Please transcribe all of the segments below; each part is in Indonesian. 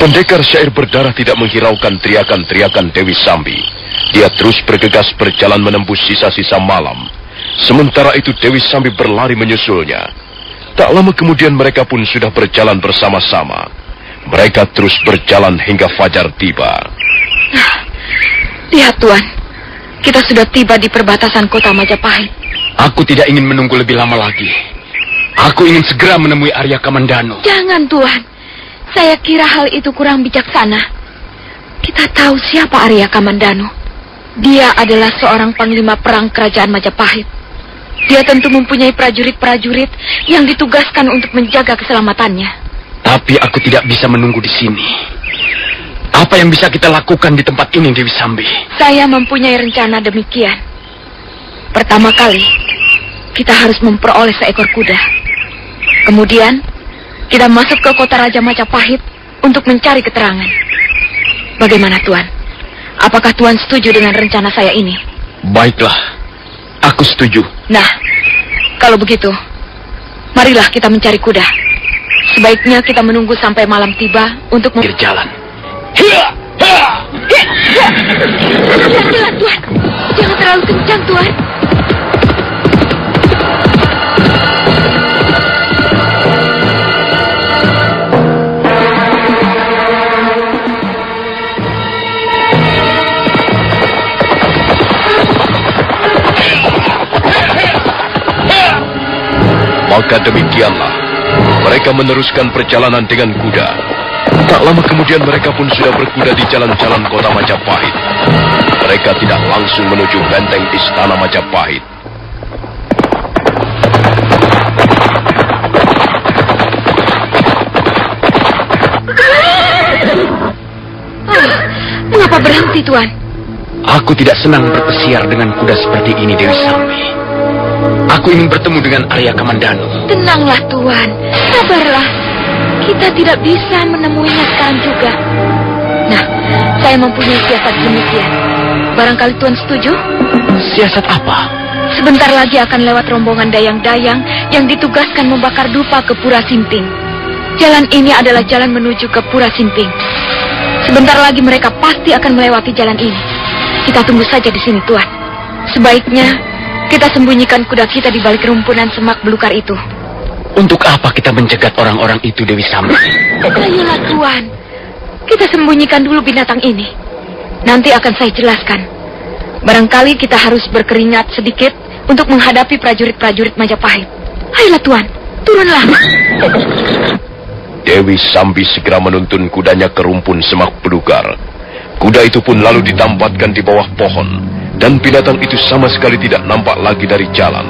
Pendekar syair berdarah tidak menghiraukan teriakan-teriakan Dewi Sambi. Dia terus bergegas berjalan menembus sisa-sisa malam. Sementara itu Dewi Sambi berlari menyusulnya. Tak lama kemudian mereka pun sudah berjalan bersama-sama. Mereka terus berjalan hingga fajar tiba. Lihat Tuan, kita sudah tiba di perbatasan kota Majapahit. Aku tidak ingin menunggu lebih lama lagi. Aku ingin segera menemui Arya Kamandanu. Jangan Tuan, saya kira hal itu kurang bijaksana. Kita tahu siapa Arya Kamandanu. Dia adalah seorang panglima perang kerajaan Majapahit. Dia tentu mempunyai prajurit-prajurit yang ditugaskan untuk menjaga keselamatannya. Tapi aku tidak bisa menunggu di sini. Apa yang bisa kita lakukan di tempat ini, Dewi Sambi? Saya mempunyai rencana demikian. Pertama kali, kita harus memperoleh seekor kuda. Kemudian, kita masuk ke kota Raja Majapahit untuk mencari keterangan. Bagaimana Tuan? Apakah Tuan setuju dengan rencana saya ini? Baiklah, aku setuju. Nah, kalau begitu, marilah kita mencari kuda. Sebaiknya kita menunggu sampai malam tiba untuk berjalan. Pelan-pelan Tuan, jangan terlalu kencang Tuan. Maka demikianlah, mereka meneruskan perjalanan dengan kuda. Tak lama kemudian mereka pun sudah berkuda di jalan-jalan kota Majapahit. Mereka tidak langsung menuju benteng istana Majapahit. Mengapa berhenti Tuan? Aku tidak senang berpesiar dengan kuda seperti ini, Dewi Sambi. Aku ingin bertemu dengan Arya Kamandanu. Tenanglah Tuan, sabarlah. Kita tidak bisa menemuinya sekarang juga. Nah, saya mempunyai siasat demikian. Barangkali Tuan setuju? Siasat apa? Sebentar lagi akan lewat rombongan dayang-dayang yang ditugaskan membakar dupa ke Pura Simping. Jalan ini adalah jalan menuju ke Pura Simping. Sebentar lagi mereka pasti akan melewati jalan ini. Kita tunggu saja di sini, Tuan. Sebaiknya kita sembunyikan kuda kita di balik rumpunan semak belukar itu. Untuk apa kita mencegat orang-orang itu, Dewi Sambi? Ayolah Tuan, kita sembunyikan dulu binatang ini. Nanti akan saya jelaskan. Barangkali kita harus berkeringat sedikit untuk menghadapi prajurit-prajurit Majapahit. Ayolah Tuan, turunlah. Dewi Sambi segera menuntun kudanya ke rumpun semak belukar. Kuda itu pun lalu ditampatkan di bawah pohon, dan binatang itu sama sekali tidak nampak lagi dari jalan.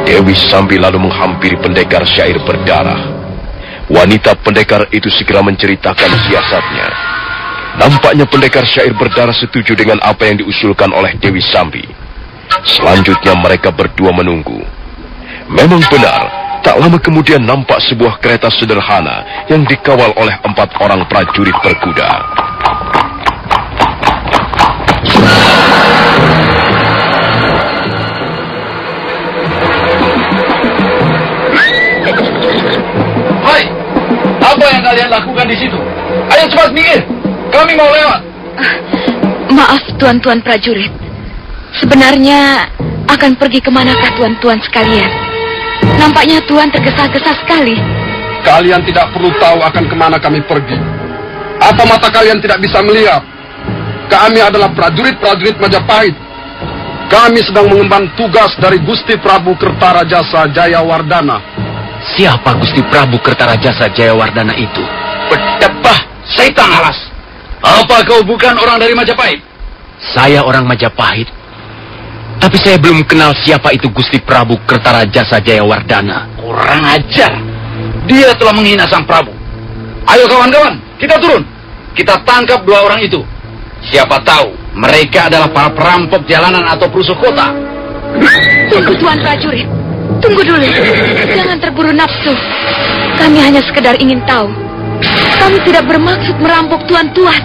Dewi Sambi lalu menghampiri pendekar syair berdarah. Wanita pendekar itu segera menceritakan siasatnya. Nampaknya pendekar syair berdarah setuju dengan apa yang diusulkan oleh Dewi Sambi. Selanjutnya mereka berdua menunggu. Memang benar, tak lama kemudian nampak sebuah kereta sederhana yang dikawal oleh 4 orang prajurit berkuda. Hai, apa yang kalian lakukan di situ? Ayo cepat minggir, kami mau lewat. Maaf tuan-tuan prajurit. Sebenarnya akan pergi kemanakah tuan-tuan sekalian? Nampaknya tuan tergesa-gesa sekali. Kalian tidak perlu tahu akan kemana kami pergi. Apa mata kalian tidak bisa melihat? Kami adalah prajurit-prajurit Majapahit. Kami sedang mengemban tugas dari Gusti Prabu Kertarajasa Jayawardana. Siapa Gusti Prabu Kertarajasa Jayawardana itu? Bedebah, setan alas. Apa kau bukan orang dari Majapahit? Saya orang Majapahit. Tapi saya belum kenal siapa itu Gusti Prabu Kertarajasa Jayawardana. Kurang ajar. Dia telah menghina sang Prabu. Ayo kawan-kawan, kita turun. Kita tangkap 2 orang itu. Siapa tahu mereka adalah para perampok jalanan atau perusuh kota. Tunggu tuan prajurit. Tunggu dulu. Jangan terburu nafsu. Kami hanya sekedar ingin tahu. Kami tidak bermaksud merampok tuan-tuan.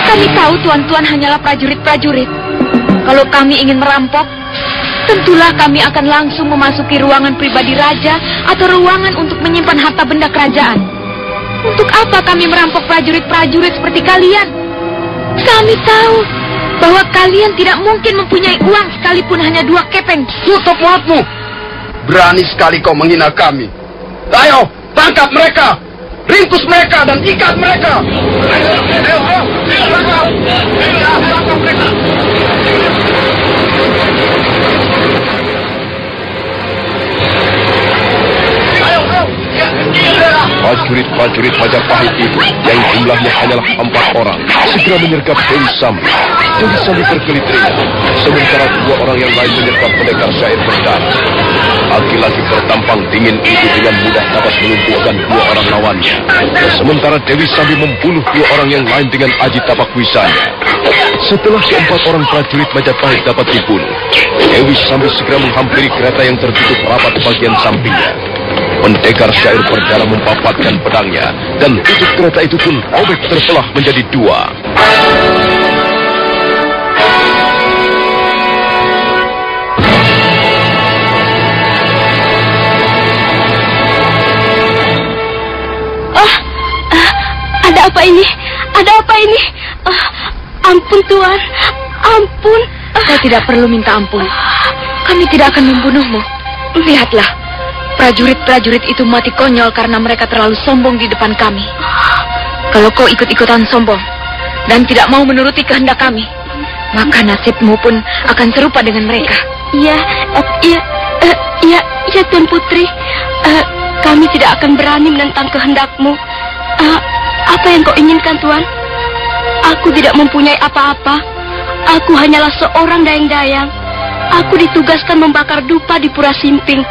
Kami tahu tuan-tuan hanyalah prajurit-prajurit. Kalau kami ingin merampok, tentulah kami akan langsung memasuki ruangan pribadi raja atau ruangan untuk menyimpan harta benda kerajaan. Untuk apa kami merampok prajurit-prajurit seperti kalian? Kami tahu bahwa kalian tidak mungkin mempunyai uang sekalipun hanya 2 kepeng. Tutup mulutmu. Berani sekali kau menghina kami. Ayo, tangkap mereka. Ringkus mereka dan ikat mereka. Ayo, tangkap mereka. Prajurit-prajurit Majapahit itu yang jumlahnya hanyalah 4 orang segera menyergap Dewi Sambi. Dewi Sambi berkelit teriak, sementara 2 orang yang lain menyergap pendekar syair berdarah. Laki-laki bertampang dingin itu dengan mudah dapat melumpuhkan 2 orang lawannya. Sementara Dewi Sambi membunuh 2 orang yang lain dengan aji tapak wisanya. Setelah ke-4 orang prajurit Majapahit dapat dibunuh, Dewi Sambi segera menghampiri kereta yang tertutup rapat bagian sampingnya. Pendekar syair berdarah mempapatkan pedangnya, dan tutup kereta itu pun robek terbelah menjadi 2. Ada apa ini? Ada apa ini? Ampun Tuan, ampun. Kau tidak perlu minta ampun. Kami tidak akan membunuhmu. Lihatlah, prajurit-prajurit itu mati konyol karena mereka terlalu sombong di depan kami. Kalau kau ikut-ikutan sombong dan tidak mau menuruti kehendak kami, maka nasibmu pun akan serupa dengan mereka. Iya, Tuan Putri. Kami tidak akan berani menentang kehendakmu. Apa yang kau inginkan, Tuan? Aku tidak mempunyai apa-apa. Aku hanyalah seorang dayang-dayang. Aku ditugaskan membakar dupa di Pura Simping.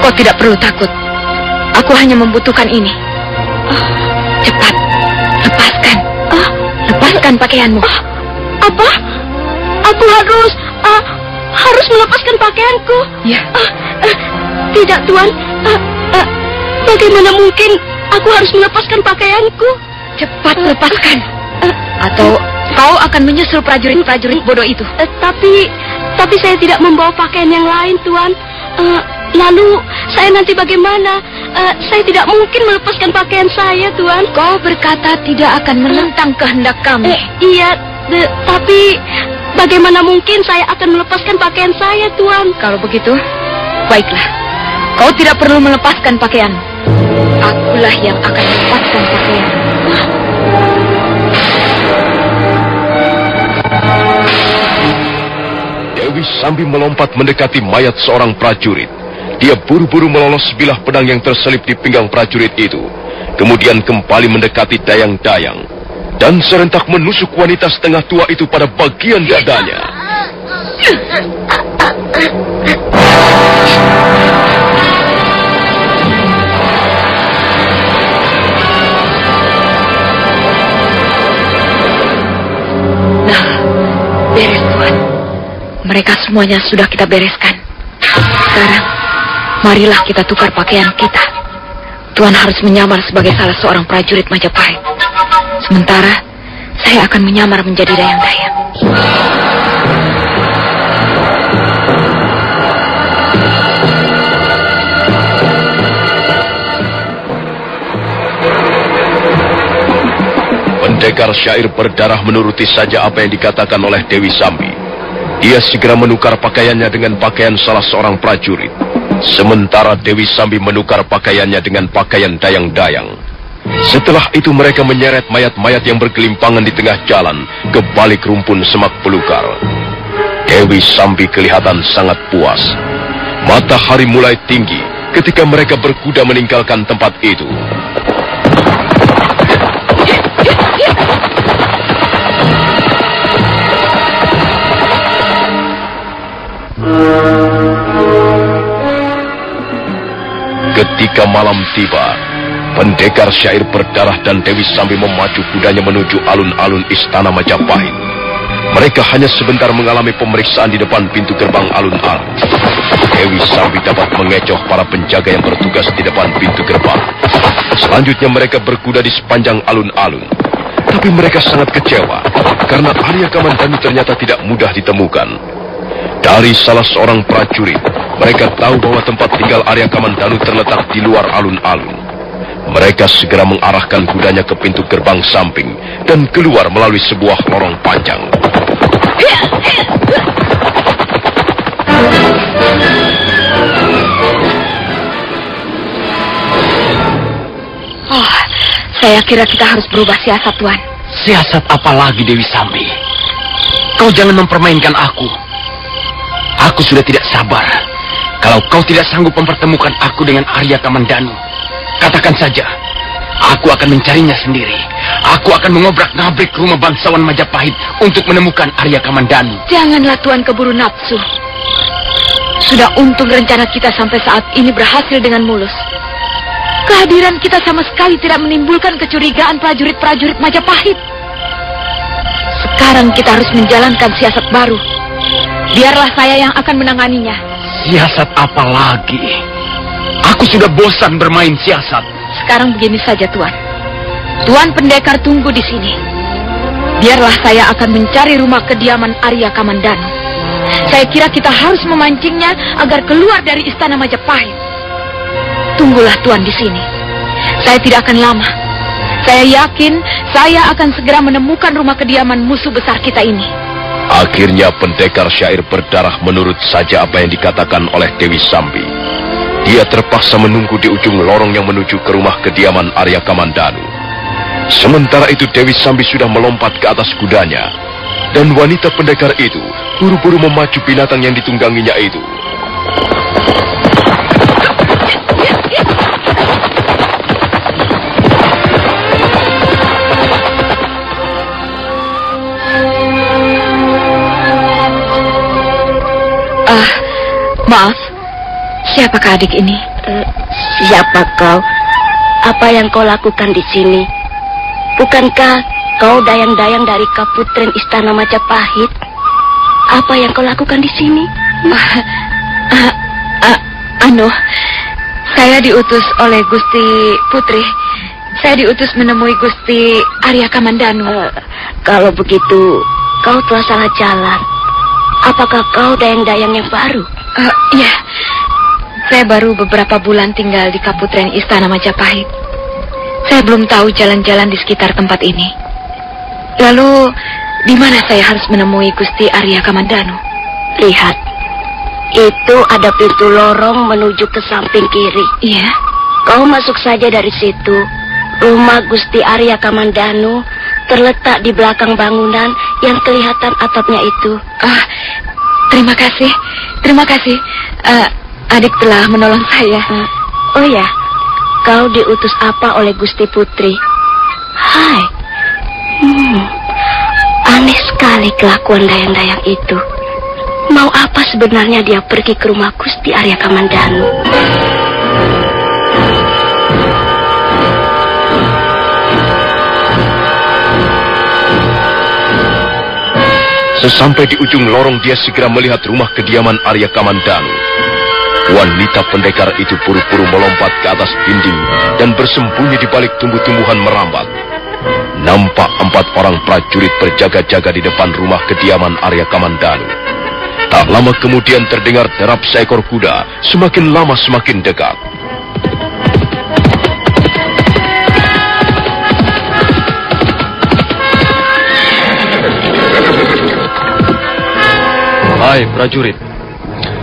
Kau tidak perlu takut. Aku hanya membutuhkan ini. Cepat, lepaskan. Lepaskan pakaianmu. Apa? Aku harus melepaskan pakaianku? Ya. Tidak, Tuan. Bagaimana mungkin aku harus melepaskan pakaianku? Cepat lepaskan. Atau kau akan menyusul prajurit-prajurit bodoh itu. Tapi saya tidak membawa pakaian yang lain, Tuan. Lalu saya nanti bagaimana? Saya tidak mungkin melepaskan pakaian saya, Tuan. Kau berkata tidak akan menentang kehendak kami. Iya, tapi bagaimana mungkin saya akan melepaskan pakaian saya, Tuan? Kalau begitu, baiklah. Kau tidak perlu melepaskan pakaian. Akulah yang akan melepaskan pakaian. Dewi Sambi melompat mendekati mayat seorang prajurit. Dia buru-buru melolos bilah pedang yang terselip di pinggang prajurit itu. Kemudian kembali mendekati dayang-dayang. Dan serentak menusuk wanita setengah tua itu pada bagian dadanya. Nah, beres, Tuan. Mereka semuanya sudah kita bereskan. Sekarang, marilah kita tukar pakaian kita. Tuan harus menyamar sebagai salah seorang prajurit Majapahit. Sementara, saya akan menyamar menjadi dayang-dayang. Pendekar syair berdarah menuruti saja apa yang dikatakan oleh Dewi Sambi. Dia segera menukar pakaiannya dengan pakaian salah seorang prajurit. Sementara Dewi Sambi menukar pakaiannya dengan pakaian dayang-dayang. Setelah itu mereka menyeret mayat-mayat yang bergelimpangan di tengah jalan ke balik rumpun semak belukar. Dewi Sambi kelihatan sangat puas. Matahari mulai tinggi ketika mereka berkuda meninggalkan tempat itu. Ketika malam tiba, pendekar syair berdarah dan Dewi Sambi memacu kudanya menuju alun-alun istana Majapahit. Mereka hanya sebentar mengalami pemeriksaan di depan pintu gerbang alun-alun. Dewi Sambi dapat mengecoh para penjaga yang bertugas di depan pintu gerbang. Selanjutnya mereka berkuda di sepanjang alun-alun. Tapi mereka sangat kecewa karena Arya Kamandanu ternyata tidak mudah ditemukan. Dari salah seorang prajurit, mereka tahu bahwa tempat tinggal Arya Kamandanu terletak di luar alun-alun. Mereka segera mengarahkan kudanya ke pintu gerbang samping dan keluar melalui sebuah lorong panjang. Oh, saya kira kita harus berubah siasat, Tuan. Siasat apa lagi, Dewi Sambi? Kau jangan mempermainkan aku. Aku sudah tidak sabar. Kalau kau tidak sanggup mempertemukan aku dengan Arya Kamandanu, katakan saja. Aku akan mencarinya sendiri. Aku akan mengobrak-ngabrik rumah bangsawan Majapahit untuk menemukan Arya Kamandanu. Janganlah Tuan keburu nafsu. Sudah untung rencana kita sampai saat ini berhasil dengan mulus. Kehadiran kita sama sekali tidak menimbulkan kecurigaan prajurit-prajurit Majapahit. Sekarang kita harus menjalankan siasat baru. Biarlah saya yang akan menanganinya. Siasat apa lagi? Aku sudah bosan bermain siasat. Sekarang begini saja, Tuan. Tuan pendekar tunggu di sini. Biarlah saya akan mencari rumah kediaman Arya Kamandanu. Saya kira kita harus memancingnya agar keluar dari istana Majapahit. Tunggulah Tuan di sini. Saya tidak akan lama. Saya yakin saya akan segera menemukan rumah kediaman musuh besar kita ini. Akhirnya pendekar syair berdarah menurut saja apa yang dikatakan oleh Dewi Sambi. Dia terpaksa menunggu di ujung lorong yang menuju ke rumah kediaman Arya Kamandanu. Sementara itu Dewi Sambi sudah melompat ke atas kudanya. Dan wanita pendekar itu buru-buru memacu binatang yang ditungganginya itu. Maaf, siapakah adik ini? Siapa kau? Apa yang kau lakukan di sini? Bukankah kau dayang-dayang dari Kaputren Istana Majapahit? Apa yang kau lakukan di sini? Saya diutus oleh Gusti Putri. Saya diutus menemui Gusti Arya Kamandanu. Kalau begitu, kau telah salah jalan. Apakah kau dayang-dayang yang baru? Ya, saya baru beberapa bulan tinggal di Kaputren Istana Majapahit. Saya belum tahu jalan-jalan di sekitar tempat ini. Lalu, di mana saya harus menemui Gusti Arya Kamandanu? Lihat, itu ada pintu lorong menuju ke samping kiri. Iya. Kau masuk saja dari situ. Rumah Gusti Arya Kamandanu terletak di belakang bangunan yang kelihatan atapnya itu. Terima kasih. Terima kasih. Adik telah menolong saya. Oh ya, kau diutus apa oleh Gusti Putri? Hai. Aneh sekali kelakuan dayang-dayang itu. Mau apa sebenarnya dia pergi ke rumah Gusti Arya Kamandanu? Sesampai di ujung lorong dia segera melihat rumah kediaman Arya Kamandanu. Wanita pendekar itu buru-buru melompat ke atas dinding dan bersembunyi di balik tumbuh-tumbuhan merambat. Nampak 4 orang prajurit berjaga-jaga di depan rumah kediaman Arya Kamandanu. Tak lama kemudian terdengar derap seekor kuda, semakin lama semakin dekat. Hai prajurit,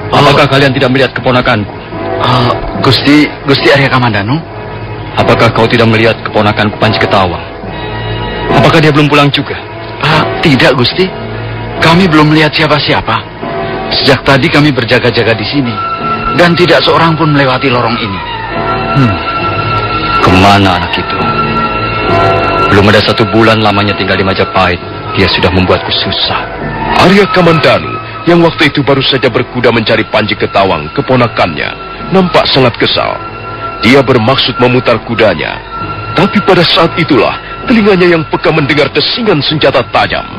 apakah kalian tidak melihat keponakanku? Gusti Arya Kamandanu? Apakah kau tidak melihat keponakanku Panji Ketawang? Apakah dia belum pulang juga? Tidak, Gusti. Kami belum melihat siapa-siapa. Sejak tadi kami berjaga-jaga di sini, dan tidak seorang pun melewati lorong ini. Kemana anak itu? Belum ada 1 bulan lamanya tinggal di Majapahit, dia sudah membuatku susah. Arya Kamandanu yang waktu itu baru saja berkuda mencari Panji Ketawang, keponakannya, nampak sangat kesal. Dia bermaksud memutar kudanya, tapi pada saat itulah telinganya yang peka mendengar desingan senjata tajam.